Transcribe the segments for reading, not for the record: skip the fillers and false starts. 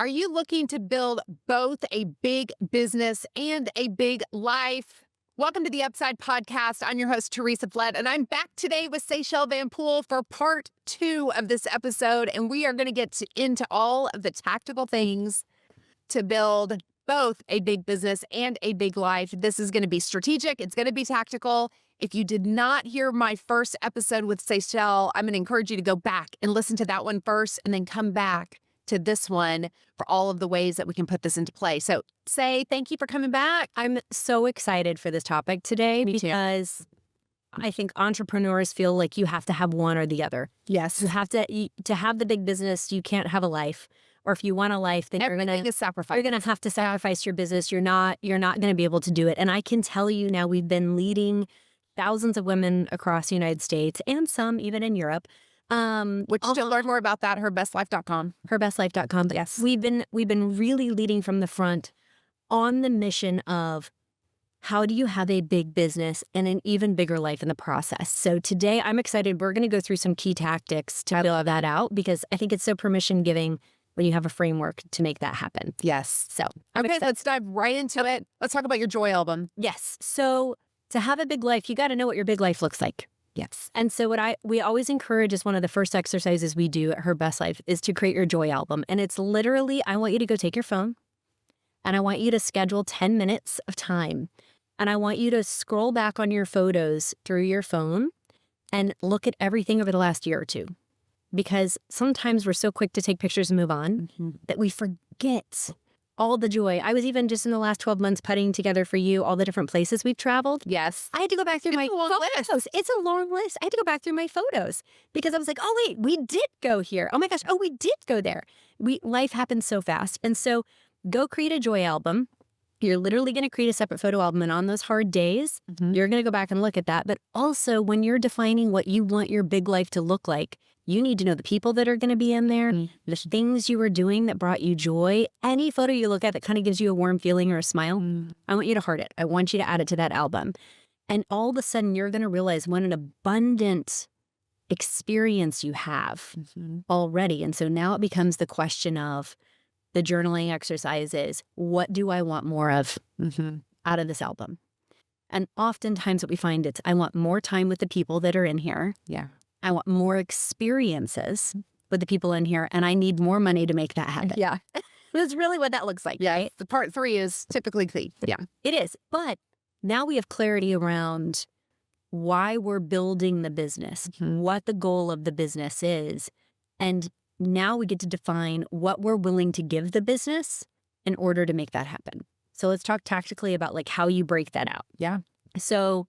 Are you looking to build both a big business and a big life? Welcome to the Upside podcast. I'm your host, Theresa Flood, and I'm back today with Seychelle Van Poole for part 2 of this episode. And we are going to get into all of the tactical things to build both a big business and a big life. This is going to be strategic. It's going to be tactical. If you did not hear my first episode with Seychelle, I'm going to encourage you to go back and listen to that one first and then come back to this one for all of the ways that we can put this into play. So say thank you for coming back. I'm so excited for this topic today because I think entrepreneurs feel like you have to have one or the other. Yes. You have to have the big business, you can't have a life. Or if you want a life, then you're going to have to sacrifice your business. You're not going to be able to do it. And I can tell you now, we've been leading thousands of women across the United States and some even in Europe. Which to learn more about that, herbestlife.com. Herbestlife.com. Yes. We've been really leading from the front on the mission of how do you have a big business and an even bigger life in the process. So today I'm excited. We're going to go through some key tactics to build that out because I think it's so permission giving when you have a framework to make that happen. Yes. So okay, let's dive right into it. Let's talk about your Joy album. Yes. So to have a big life, you got to know what your big life looks like. Yes. And so we always encourage as one of the first exercises we do at Her Best Life is to create your Joy album. And it's literally, I want you to go take your phone and I want you to schedule 10 minutes of time. And I want you to scroll back on your photos through your phone and look at everything over the last year or two. Because sometimes we're so quick to take pictures and move on that we forget all the joy. I was even just in the last 12 months putting together for you all the different places we've traveled. Yes. I had to go back through my photos. It's a long list. I had to go back through my photos because I was like, oh, wait, we did go here. Oh, my gosh. Oh, we did go there. Life happens so fast. And so go create a Joy album. You're literally going to create a separate photo album. And on those hard days, you're going to go back and look at that. But also when you're defining what you want your big life to look like, you need to know the people that are going to be in there, the things you were doing that brought you joy. Any photo you look at that kind of gives you a warm feeling or a smile, I want you to heart it. I want you to add it to that album. And all of a sudden, you're going to realize what an abundant experience you have already. And so now it becomes the question of the journaling exercises. What do I want more of out of this album? And oftentimes what we find is I want more time with the people that are in here. Yeah. I want more experiences with the people in here, and I need more money to make that happen. Yeah. That's really what that looks like. Yeah. Right? The part 3 is typically key. Yeah. It is. But now we have clarity around why we're building the business, what the goal of the business is. And now we get to define what we're willing to give the business in order to make that happen. So let's talk tactically about like how you break that out. Yeah. So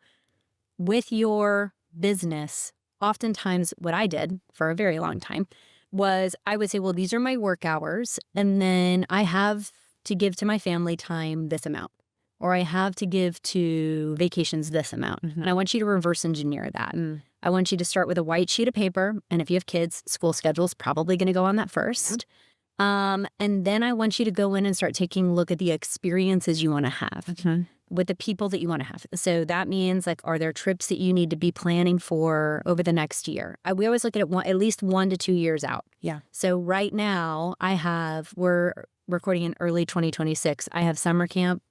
with your business, oftentimes what I did for a very long time was I would say, well, these are my work hours. And then I have to give to my family time this amount, or I have to give to vacations this amount. And I want you to reverse engineer that. I want you to start with a white sheet of paper. And if you have kids, school schedule is probably going to go on that first. And then I want you to go in and start taking a look at the experiences you want to have with the people that you want to have. So that means like, are there trips that you need to be planning for over the next year? We always look at it at least 1 to 2 years out. Yeah. So right now we're recording in early 2026. I have summer camp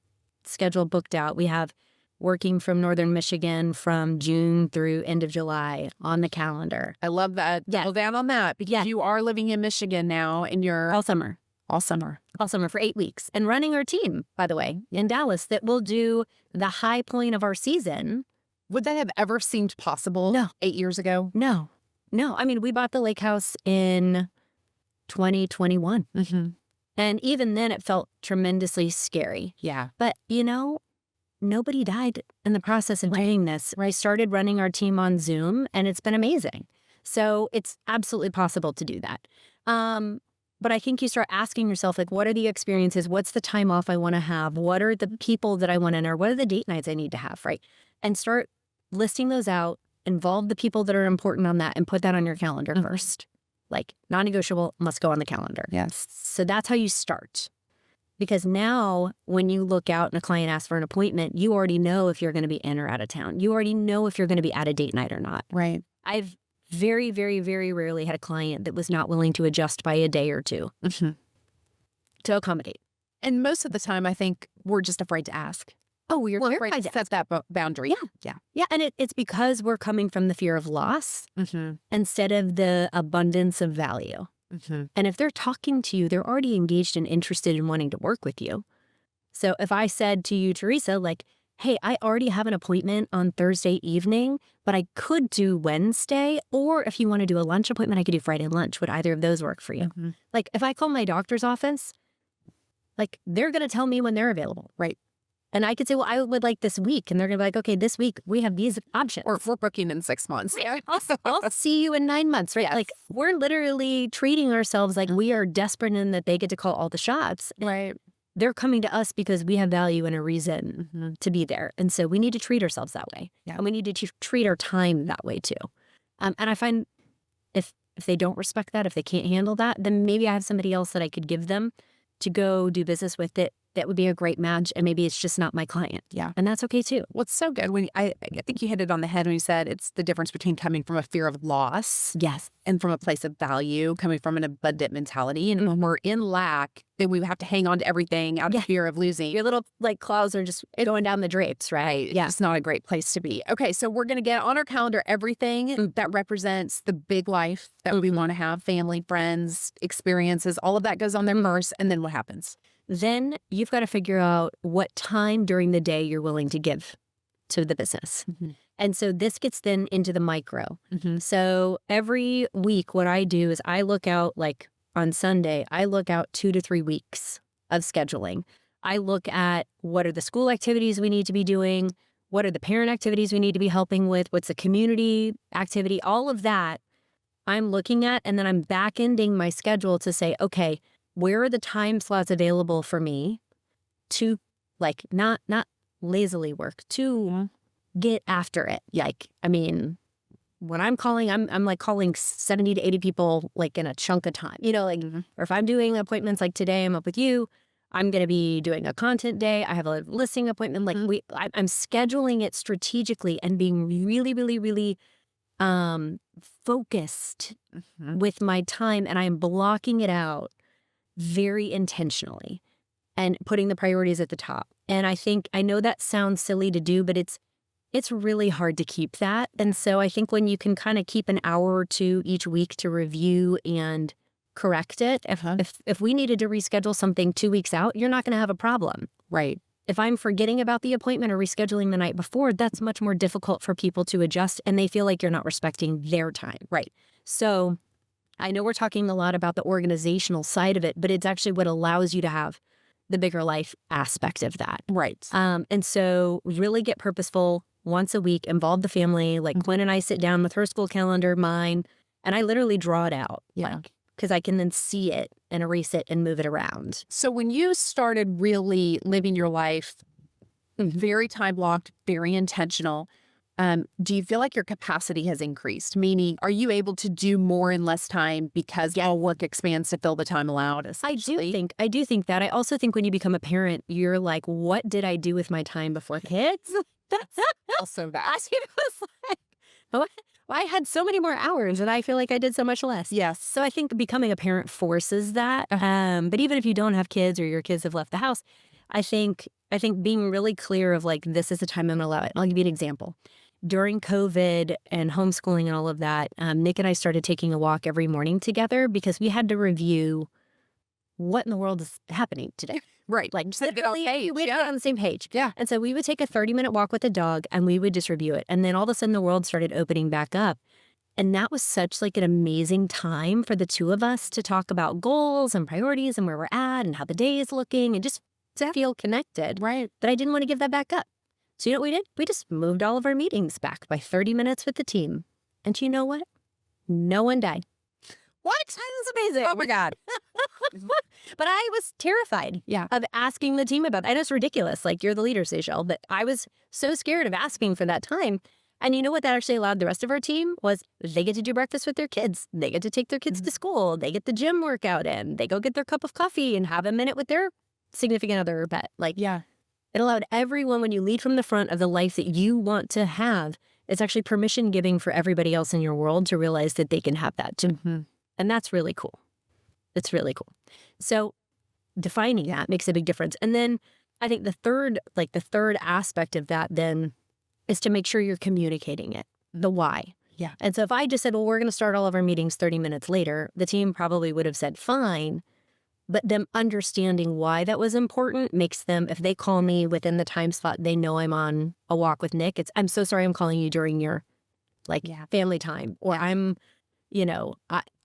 schedule booked out. We have working from Northern Michigan from June through end of July on the calendar. I love that. Yeah. Double down on that because you are living in Michigan now and you're all summer for 8 weeks and running our team, by the way, in Dallas that will do the high point of our season. Would that have ever seemed possible 8 years ago? No. I mean, we bought the lake house in 2021. And even then it felt tremendously scary. Yeah. But nobody died in the process of doing this. I started running our team on Zoom and it's been amazing. So it's absolutely possible to do that. But I think you start asking yourself, like, what are the experiences? What's the time off I want to have? What are the people that I want to enter? What are the date nights I need to have, right? And start listing those out, involve the people that are important on that, and put that on your calendar first. Like, non-negotiable, must go on the calendar. Yes. So that's how you start. Because now when you look out and a client asks for an appointment, you already know if you're going to be in or out of town. You already know if you're going to be at a date night or not. Right. I've very, very, very rarely had a client that was not willing to adjust by a day or two. to accommodate. And most of the time, I think we're just afraid to ask. Oh, we're We're terrified afraid to to set that boundary. Yeah. Yeah. And it's because we're coming from the fear of loss Mm-hmm. instead of the abundance of value. Mm-hmm. And if they're talking to you, they're already engaged and interested in wanting to work with you. So if I said to you, Theresa, like, hey, I already have an appointment on Thursday evening, but I could do Wednesday, or if you want to do a lunch appointment, I could do Friday lunch. Would either of those work for you? Mm-hmm. Like if I call my doctor's office, like they're going to tell me when they're available. Right. And I could say, well, I would like this week. And they're going to be like, okay, this week we have these options. Or if we're booking in 6 months. I'll see you in 9 months, right? Yes. Like we're literally treating ourselves like we are desperate and that they get to call all the shots. Right. They're coming to us because we have value and a reason Mm-hmm. to be there. And so we need to treat ourselves that way. Yeah. And we need to treat our time that way too. And I find if they don't respect that, if they can't handle that, then maybe I have somebody else that I could give them to go do business with it. That would be a great match. And maybe it's just not my client. Yeah. And that's okay too. What's so good when I think you hit it on the head when you said it's the difference between coming from a fear of loss Yes. and from a place of value, coming from an abundant mentality. And when we're in lack, then we have to hang on to everything out of Yeah. fear of losing. Your little like claws are just going down the drapes, right? Yeah. It's not a great place to be. Okay. So we're going to get on our calendar everything that represents the big life that we want to have, family, friends, experiences, all of that goes on there first. And then what happens? Then you've got to figure out what time during the day you're willing to give to the business. Mm-hmm. And so this gets then into the micro. Mm-hmm. So every week, what I do is I look out, like on Sunday, I look out 2 to 3 weeks of scheduling. I look at what are the school activities we need to be doing, what are the parent activities we need to be helping with, what's the community activity, all of that I'm looking at, and then I'm back-ending my schedule to say, okay, where are the time slots available for me to like not lazily work, to get after it? Like, I mean, when I'm calling, I'm like calling 70 to 80 people like in a chunk of time, you know, like, or if I'm doing appointments like today, I'm up with you, I'm going to be doing a content day. I have a listing appointment. Like I'm scheduling it strategically and being really, really, really focused with my time, and I'm blocking it out very intentionally and putting the priorities at the top. And I know that sounds silly to do, but it's really hard to keep that. And so I think when you can kind of keep an hour or two each week to review and correct it, if we needed to reschedule something 2 weeks out, you're not going to have a problem. Right. If I'm forgetting about the appointment or rescheduling the night before, that's much more difficult for people to adjust, and they feel like you're not respecting their time. Right. So I know we're talking a lot about the organizational side of it, but it's actually what allows you to have the bigger life aspect of that. Right. And so really get purposeful once a week, involve the family. Like Quinn and I sit down with her school calendar, mine, and I literally draw it out. Yeah. Because I can then see it and erase it and move it around. So when you started really living your life very time blocked, very intentional, do you feel like your capacity has increased? Meaning, are you able to do more in less time because your work expands to fill the time allowed? I do think that. I also think when you become a parent, you're like, what did I do with my time before kids? That's also that. I was like, what? I had so many more hours and I feel like I did so much less. Yes. So I think becoming a parent forces that. But even if you don't have kids or your kids have left the house, I think being really clear of like, this is the time I'm going to allow it. I'll give you an example. During COVID and homeschooling and all of that, Nick and I started taking a walk every morning together because we had to review what in the world is happening today. Right. Like, just get on the page. We'd get on the same page. Yeah. And so we would take a 30-minute walk with the dog and we would just review it. And then all of a sudden the world started opening back up. And that was such like an amazing time for the two of us to talk about goals and priorities and where we're at and how the day is looking and just to feel connected. Right. That I didn't want to give that back up. So you know what we did? We just moved all of our meetings back by 30 minutes with the team. And you know what? No one died. What? That is amazing. Oh my God. But I was terrified of asking the team about that. I know it's ridiculous. Like, you're the leader, Seychelle, but I was so scared of asking for that time. And you know what that actually allowed the rest of our team was they get to do breakfast with their kids. They get to take their kids to school. They get the gym workout in. They go get their cup of coffee and have a minute with their significant other or pet. Like, yeah. It allowed everyone, when you lead from the front of the life that you want to have, it's actually permission giving for everybody else in your world to realize that they can have that too. And that's really cool. It's really cool. So defining that makes a big difference. And then I think the third aspect of that then is to make sure you're communicating it, the why. Yeah. And so if I just said, well, we're going to start all of our meetings 30 minutes later, the team probably would have said, fine. But them understanding why that was important makes them, if they call me within the time slot, they know I'm on a walk with Nick. I'm so sorry I'm calling you during your family time. Or I'm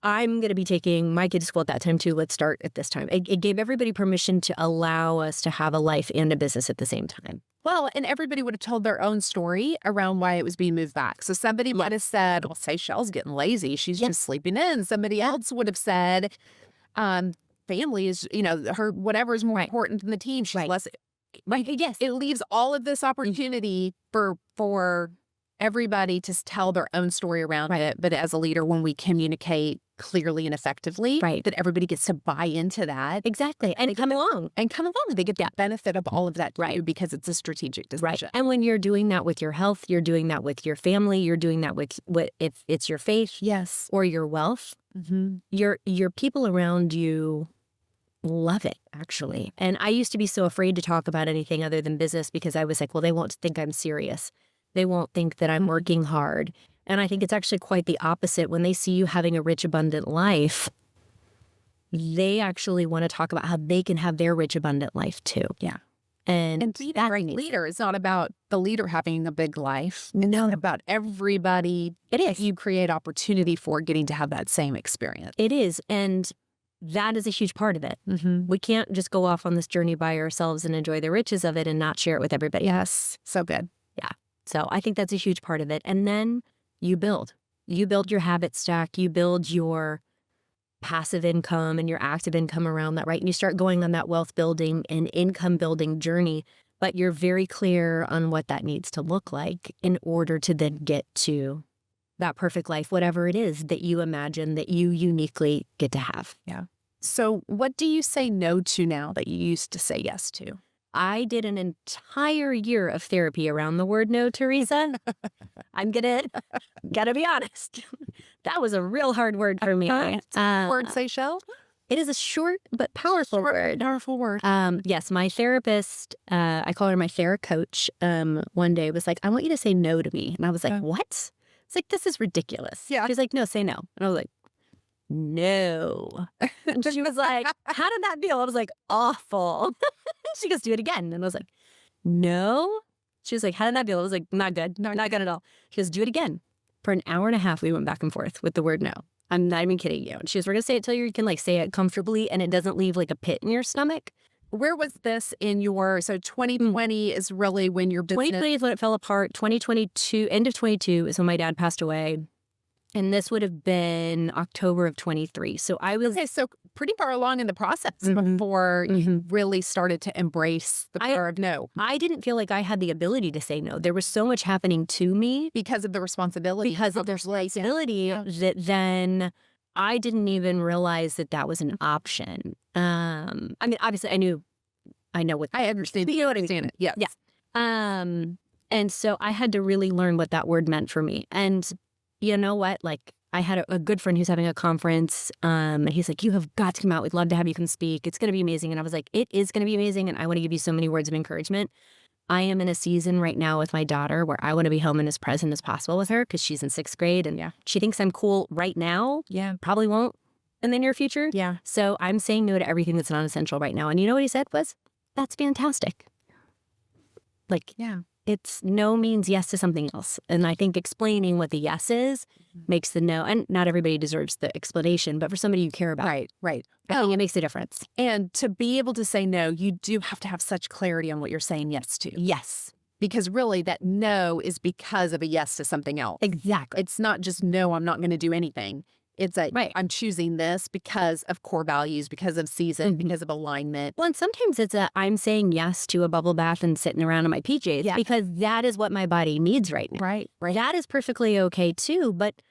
going to be taking my kid to school at that time too. Let's start at this time. It gave everybody permission to allow us to have a life and a business at the same time. Well, and everybody would have told their own story around why it was being moved back. So somebody might have said, well, Seychelle's getting lazy. She's just sleeping in. Somebody else would have said, family is, her whatever is more important than the team. She's less. Yes. It leaves all of this opportunity for everybody to tell their own story around it. But as a leader, when we communicate clearly and effectively, that everybody gets to buy into that. Exactly. And come along. They get the benefit of all of that too, because it's a strategic decision. And when you're doing that with your health, you're doing that with your family, you're doing that with if it's your faith, or your wealth, your people around you love it, actually. And I used to be so afraid to talk about anything other than business because I was like, well, they won't think I'm serious. They won't think that I'm working hard. And I think it's actually quite the opposite. When they see you having a rich, abundant life, they actually want to talk about how they can have their rich, abundant life too. Yeah. And being a great leader is not about the leader having a big life. No, about everybody. It is. You create opportunity for getting to have that same experience. It is. And that is a huge part of it. We can't just go off on this journey by ourselves and enjoy the riches of it and not share it with everybody. Yes. So good. Yeah. So I think that's a huge part of it. And then you build your habit stack, you build your passive income and your active income around that, right? And you start going on that wealth building and income building journey, but you're very clear on what that needs to look like in order to then get to that perfect life, whatever it is that you imagine that you uniquely get to have. Yeah. So what do you say no to now that you used to say yes to? I did an entire year of therapy around the word no, Theresa. I'm gotta be honest. That was a real hard word for me. Word, Seychelle? It is a short but powerful word. Powerful word. Yes, my therapist, I call her my coach, one day was like, I want you to say no to me. And I was like, what? It's like, this is ridiculous. Yeah. She's like, no, say no. And I was like, no. And she was like, how did that feel? I was like, awful. She goes, do it again. And I was like, no. She was like, how did that feel? I was like, not good. Not good at all. She goes, do it again. For an hour and a half, we went back and forth with the word no. I'm not even kidding you. And she goes, we're going to say it till you can say it comfortably and it doesn't leave a pit in your stomach. Where was this in so 2020 is really when your business... 2020 is when it fell apart. 2022, end of 22 is when my dad passed away. And this would have been October of 23. So I was... Okay, so pretty far along in the process before you really started to embrace the power of no. I didn't feel like I had the ability to say no. There was so much happening to me. Because of the responsibility. Because of the responsibility that then I didn't even realize that was an option. I mean, obviously I know what... I understand. You understand it. Yes. Yeah. And so I had to really learn what that word meant for me. And you know what? I had a good friend who's having a conference, and he's like, you have got to come out. We'd love to have you come speak. It's going to be amazing. And I was like, it is going to be amazing. And I want to give you so many words of encouragement. I am in a season right now with my daughter where I want to be home and as present as possible with her because she's in 6th grade. And she thinks I'm cool right now. Yeah. Probably won't in the near future. Yeah. So I'm saying no to everything that's non-essential right now. And you know what he said was, that's fantastic. It's no means yes to something else. And I think explaining what the yes is makes the no. And not everybody deserves the explanation, but for somebody you care about. Right. I think it makes a difference. And to be able to say no, you do have to have such clarity on what you're saying yes to. Yes. Because really that no is because of a yes to something else. Exactly. It's not just no, I'm not going to do anything. It's I'm choosing this because of core values, because of season, because of alignment. Well, and sometimes it's I'm saying yes to a bubble bath and sitting around in my PJs because that is what my body needs right now. Right. That is perfectly okay too, but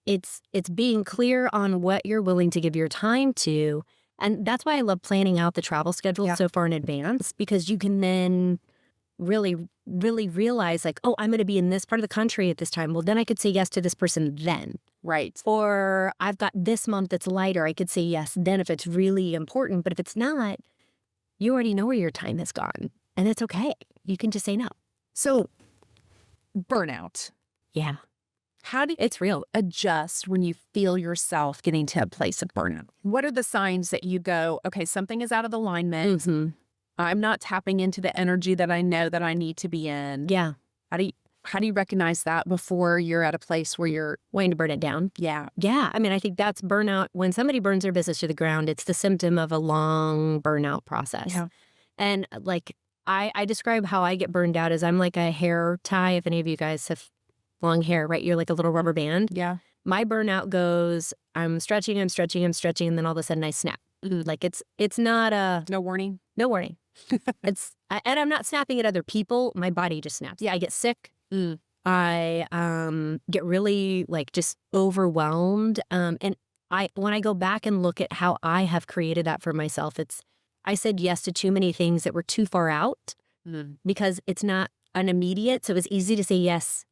it's being clear on what you're willing to give your time to. And that's why I love planning out the travel schedule so far in advance, because you can then really realize oh, I'm going to be in this part of the country at this time. Well, then I could say yes to this person then. Right. Or I've got this month that's lighter. I could say yes then if it's really important. But if it's not, you already know where your time has gone. And it's okay. You can just say no. So burnout. Yeah. How do you It's real. adjust when you feel yourself getting to a place of burnout? What are the signs that you go, okay, something is out of alignment. Mm-hmm. I'm not tapping into the energy that I know that I need to be in. Yeah. How do you recognize that before you're at a place where you're Wanting to burn it down. yeah. Yeah. I mean, I think that's burnout. When somebody burns their business to the ground, it's the symptom of a long burnout process. Yeah. And like, I describe how I get burned out as I'm like a hair tie. If any of you guys have long hair, right? You're like a little rubber band. Yeah. My burnout goes, I'm stretching, and then all of a sudden I snap. Like it's not No warning. no warning. And I'm not snapping at other people. My body just snaps. Yeah, I get sick. I get really like just overwhelmed. And when I go back and look at how I have created that for myself, I said yes to too many things that were too far out because it's not an immediate. So it was easy to say yes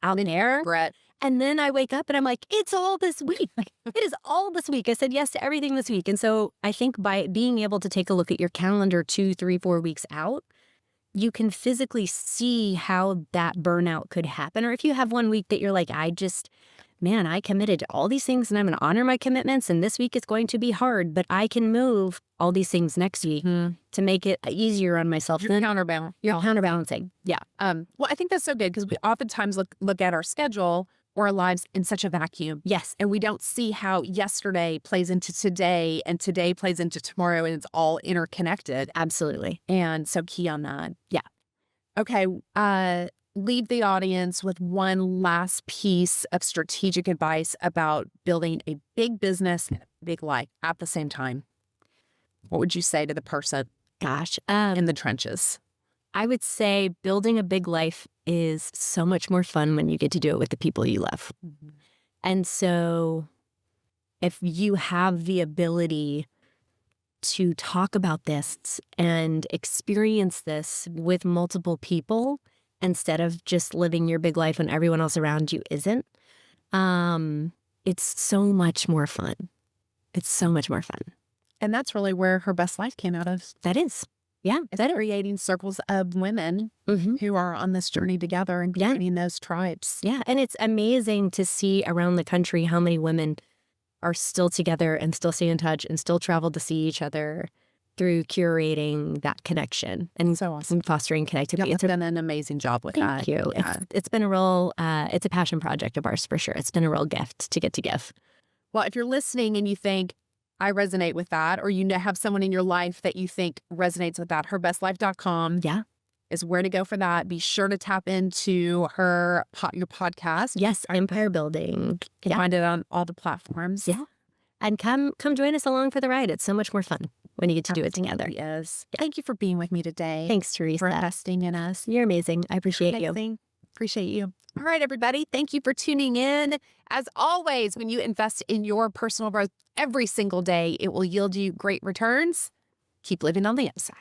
out in air. Brett. And then I wake up and I'm like, it's all this week. It is all this week. I said yes to everything this week. And so I think by being able to take a look at your calendar 2, 3, 4 weeks out, you can physically see how that burnout could happen. Or if you have one week that you're like, I committed to all these things and I'm going to honor my commitments. And this week is going to be hard, but I can move all these things next week to make it easier on myself. You're counterbalance. You're counterbalancing. Yeah. Well, I think that's so good because we oftentimes look at our schedule or our lives in such a vacuum. Yes. And we don't see how yesterday plays into today and today plays into tomorrow and it's all interconnected. Absolutely. And so key on that. Yeah. Okay. Leave the audience with one last piece of strategic advice about building a big business and a big life at the same time. What would you say to the person Gosh. in the trenches? I would say building a big life is so much more fun when you get to do it with the people you love. And so if you have the ability to talk about this and experience this with multiple people instead of just living your big life when everyone else around you isn't, it's so much more fun. It's so much more fun. And that's really where her best life came out of. That is. Yeah. It's creating circles of women who are on this journey together and creating those tribes. Yeah. And it's amazing to see around the country how many women are still together and still stay in touch and still travel to see each other through curating that connection and so awesome. Fostering connectivity. It's done an amazing job with that. Thank you. Yeah. It's been a real, it's a passion project of ours for sure. It's been a real gift to get to give. Well, if you're listening and you think, I resonate with that, or you have someone in your life that you think resonates with that, herbestlife.com is where to go for that. Be sure to tap into your podcast. Yes, Empire Building. Find it on all the platforms. Yeah. And come join us along for the ride. It's so much more fun when you get to do it together. Yes. Thank you for being with me today. Thanks, Theresa. For investing in us. You're amazing. I appreciate you. Appreciate you. All right, everybody. Thank you for tuning in. As always, when you invest in your personal growth every single day, it will yield you great returns. Keep living on the upside.